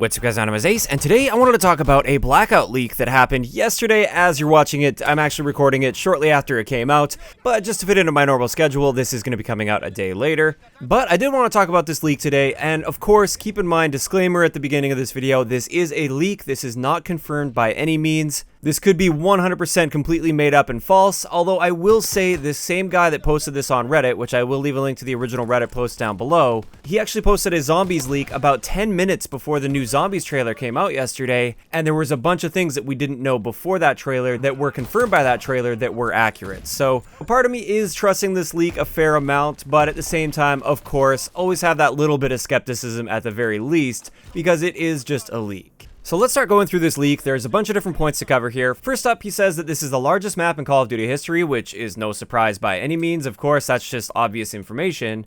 What's up guys, my name is Ace, and today I wanted to talk about a Blackout leak that happened yesterday. As you're watching it, I'm actually recording it shortly after it came out, but just to fit into my normal schedule, this is going to be coming out a day later. But I did want to talk about this leak today, and of course, keep in mind, disclaimer at the beginning of this video, this is a leak, this is not confirmed by any means. This could be 100% completely made up and false, although I will say this same guy that posted this on Reddit, which I will leave a link to the original Reddit post down below, he actually posted a Zombies leak about 10 minutes before the new Zombies trailer came out yesterday, and there was a bunch of things that we didn't know before that trailer that were confirmed by that trailer that were accurate. So a part of me is trusting this leak a fair amount, but at the same time, of course, always have that little bit of skepticism at the very least, because it is just a leak. So let's start going through this leak. There's a bunch of different points to cover here. First up, he says that this is the largest map in Call of Duty history, which is no surprise by any means. Of course, that's just obvious information.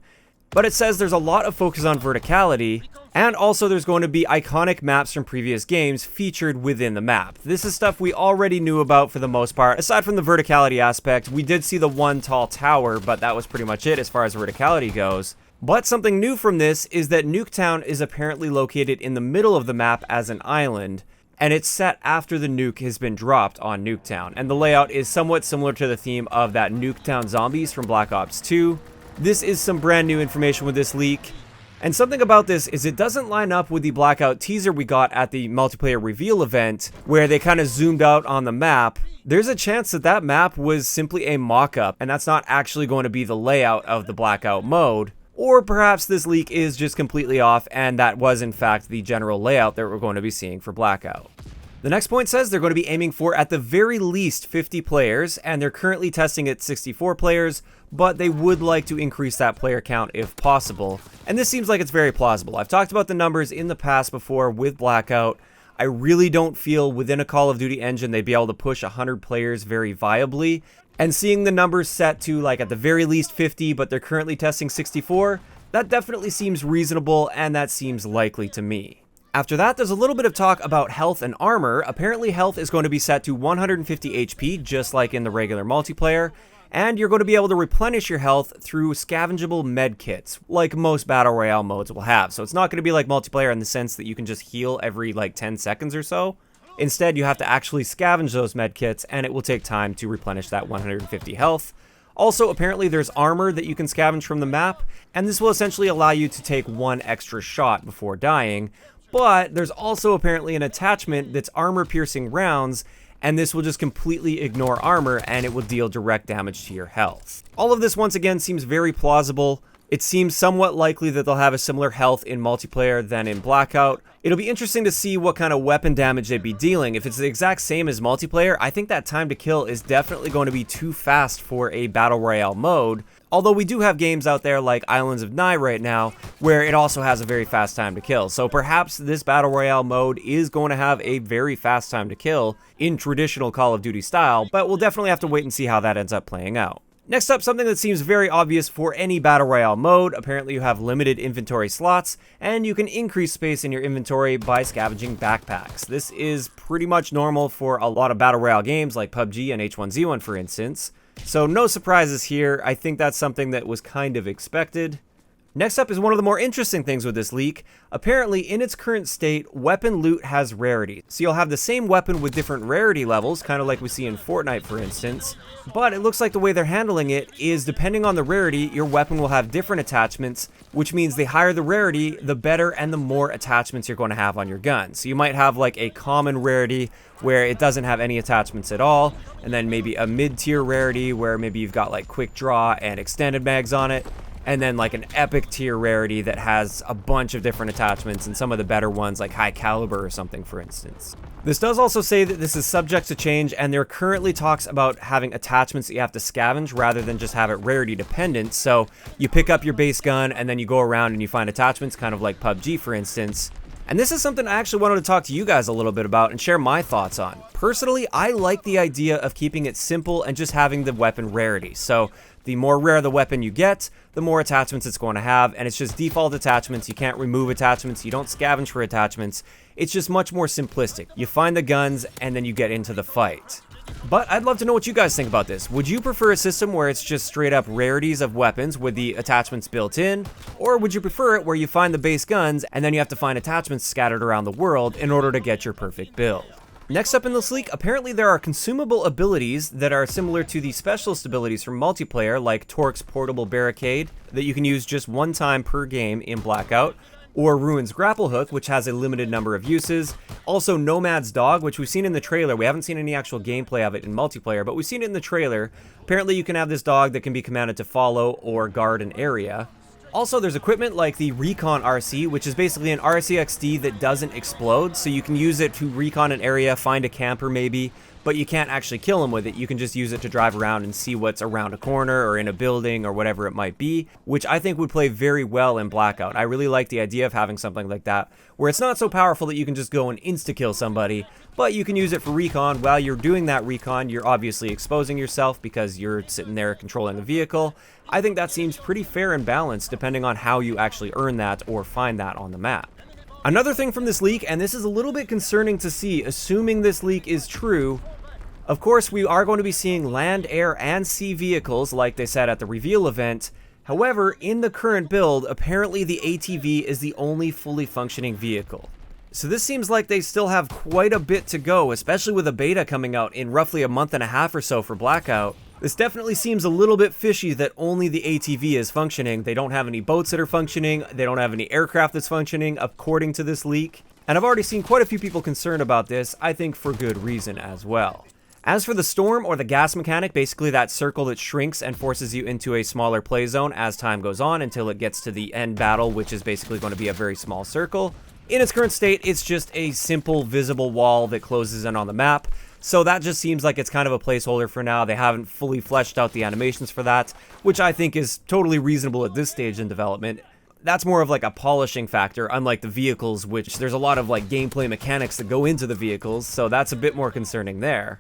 But it says there's a lot of focus on verticality, and also there's going to be iconic maps from previous games featured within the map. This is stuff we already knew about for the most part. Aside from the verticality aspect, we did see the one tall tower, but that was pretty much it as far as verticality goes. But something new from this is that Nuketown is apparently located in the middle of the map as an island, and it's set after the nuke has been dropped on Nuketown, and the layout is somewhat similar to the theme of that Nuketown zombies from Black Ops 2. This is some brand new information with this leak, and something about this is it doesn't line up with the Blackout teaser we got at the multiplayer reveal event, where they kind of zoomed out on the map. There's a chance that that map was simply a mock-up, and that's not actually going to be the layout of the Blackout mode. Or perhaps this leak is just completely off and that was in fact the general layout that we're going to be seeing for Blackout. The next point says they're going to be aiming for at the very least 50 players, and they're currently testing at 64 players, but they would like to increase that player count if possible. And this seems like it's very plausible. I've talked about the numbers in the past before with Blackout. I really don't feel within a Call of Duty engine they'd be able to push 100 players very viably. And seeing the numbers set to like at the very least 50, but they're currently testing 64, that definitely seems reasonable and that seems likely to me. After that, there's a little bit of talk about health and armor. Apparently health is going to be set to 150 HP, just like in the regular multiplayer, and you're going to be able to replenish your health through scavengeable med kits, like most Battle Royale modes will have. So it's not going to be like multiplayer in the sense that you can just heal every like 10 seconds or so. Instead, you have to actually scavenge those med kits, and it will take time to replenish that 150 health. Also, apparently there's armor that you can scavenge from the map, and this will essentially allow you to take one extra shot before dying. But there's also apparently an attachment that's armor-piercing rounds, and this will just completely ignore armor, and it will deal direct damage to your health. All of this, once again, seems very plausible. It seems somewhat likely that they'll have a similar health in multiplayer than in Blackout. It'll be interesting to see what kind of weapon damage they'd be dealing. If it's the exact same as multiplayer, I think that time to kill is definitely going to be too fast for a Battle Royale mode. Although we do have games out there like Islands of Nye right now, where it also has a very fast time to kill. So perhaps this Battle Royale mode is going to have a very fast time to kill in traditional Call of Duty style, but we'll definitely have to wait and see how that ends up playing out. Next up, something that seems very obvious for any Battle Royale mode. Apparently you have limited inventory slots, and you can increase space in your inventory by scavenging backpacks. This is pretty much normal for a lot of Battle Royale games like PUBG and H1Z1 for instance. So no surprises here. I think that's something that was kind of expected. Next up is one of the more interesting things with this leak. Apparently, in its current state, weapon loot has rarity. So you'll have the same weapon with different rarity levels, kind of like we see in Fortnite, for instance. But it looks like the way they're handling it is, depending on the rarity, your weapon will have different attachments, which means the higher the rarity, the better and the more attachments you're going to have on your gun. So you might have like a common rarity where it doesn't have any attachments at all, and then maybe a mid-tier rarity where maybe you've got like quick draw and extended mags on it. And then like an epic tier rarity that has a bunch of different attachments, and some of the better ones like high caliber or something, for instance. This does also say that this is subject to change, and there currently talks about having attachments that you have to scavenge rather than just have it rarity dependent. So you pick up your base gun and then you go around and you find attachments, kind of like PUBG, for instance. And this is something I actually wanted to talk to you guys a little bit about and share my thoughts on. Personally, I like the idea of keeping it simple and just having the weapon rarity. So The more rare the weapon you get, the more attachments it's going to have, and it's just default attachments. You can't remove attachments, you don't scavenge for attachments. It's just much more simplistic. You find the guns, and then you get into the fight. But I'd love to know what you guys think about this. Would you prefer a system where it's just straight up rarities of weapons with the attachments built in? Or would you prefer it where you find the base guns, and then you have to find attachments scattered around the world in order to get your perfect build? Next up in this leak, apparently there are consumable abilities that are similar to the specialist abilities from multiplayer, like Torque's Portable Barricade, that you can use just one time per game in Blackout, or Ruin's Grapple Hook, which has a limited number of uses. Also Nomad's Dog, which we've seen in the trailer. We haven't seen any actual gameplay of it in multiplayer, but we've seen it in the trailer. Apparently you can have this dog that can be commanded to follow or guard an area. Also, there's equipment like the Recon RC, which is basically an RCXD that doesn't explode, so you can use it to recon an area, find a camper maybe, but you can't actually kill them with it. You can just use it to drive around and see what's around a corner or in a building or whatever it might be, which I think would play very well in Blackout. I really like the idea of having something like that, where it's not so powerful that you can just go and insta-kill somebody, but you can use it for recon. While you're doing that recon, you're obviously exposing yourself because you're sitting there controlling the vehicle. I think that seems pretty fair and balanced depending on how you actually earn that or find that on the map. Another thing from this leak, and this is a little bit concerning to see, assuming this leak is true, of course we are going to be seeing land, air, and sea vehicles like they said at the reveal event. However, in the current build, apparently the ATV is the only fully functioning vehicle. So this seems like they still have quite a bit to go, especially with a beta coming out in roughly a month and a half or so for Blackout. This definitely seems a little bit fishy that only the ATV is functioning. They don't have any boats that are functioning, they don't have any aircraft that's functioning, according to this leak. And I've already seen quite a few people concerned about this, I think for good reason as well. As for the storm or the gas mechanic, basically that circle that shrinks and forces you into a smaller play zone as time goes on until it gets to the end battle, which is basically going to be a very small circle. In its current state, it's just a simple visible wall that closes in on the map. So that just seems like it's kind of a placeholder for now. They haven't fully fleshed out the animations for that, which I think is totally reasonable at this stage in development. That's more of like a polishing factor, unlike the vehicles, which there's a lot of like gameplay mechanics that go into the vehicles, so that's a bit more concerning there.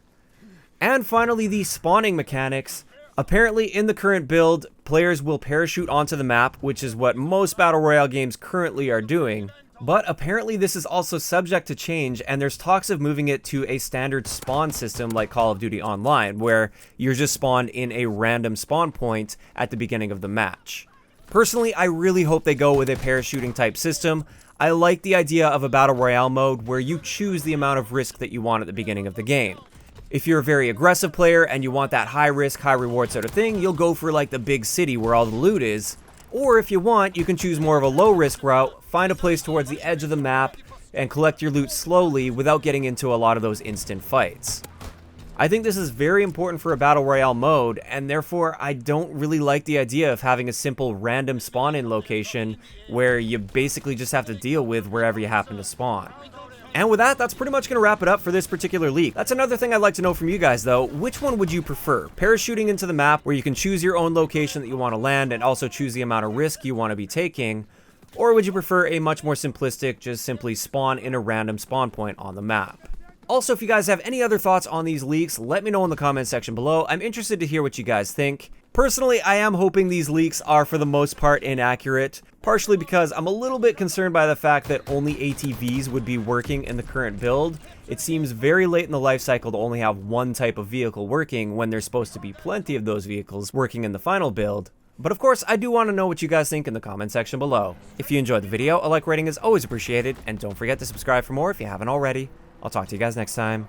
And finally, the spawning mechanics. Apparently, in the current build, players will parachute onto the map, which is what most Battle Royale games currently are doing. But apparently this is also subject to change, and there's talks of moving it to a standard spawn system like Call of Duty Online, where you're just spawned in a random spawn point at the beginning of the match. Personally, I really hope they go with a parachuting type system. I like the idea of a Battle Royale mode where you choose the amount of risk that you want at the beginning of the game. If you're a very aggressive player and you want that high risk, high reward sort of thing, you'll go for like the big city where all the loot is. Or if you want, you can choose more of a low risk route, find a place towards the edge of the map, and collect your loot slowly without getting into a lot of those instant fights. I think this is very important for a Battle Royale mode, and therefore I don't really like the idea of having a simple random spawn-in location where you basically just have to deal with wherever you happen to spawn. And with that, that's pretty much going to wrap it up for this particular leak. That's another thing I'd like to know from you guys though. Which one would you prefer? Parachuting into the map where you can choose your own location that you want to land and also choose the amount of risk you want to be taking? Or would you prefer a much more simplistic, just simply spawn in a random spawn point on the map? Also, if you guys have any other thoughts on these leaks, let me know in the comment section below. I'm interested to hear what you guys think. Personally, I am hoping these leaks are for the most part inaccurate, partially because I'm a little bit concerned by the fact that only ATVs would be working in the current build. It seems very late in the life cycle to only have one type of vehicle working when there's supposed to be plenty of those vehicles working in the final build. But of course, I do want to know what you guys think in the comment section below. If you enjoyed the video, a like rating is always appreciated, and don't forget to subscribe for more if you haven't already. I'll talk to you guys next time.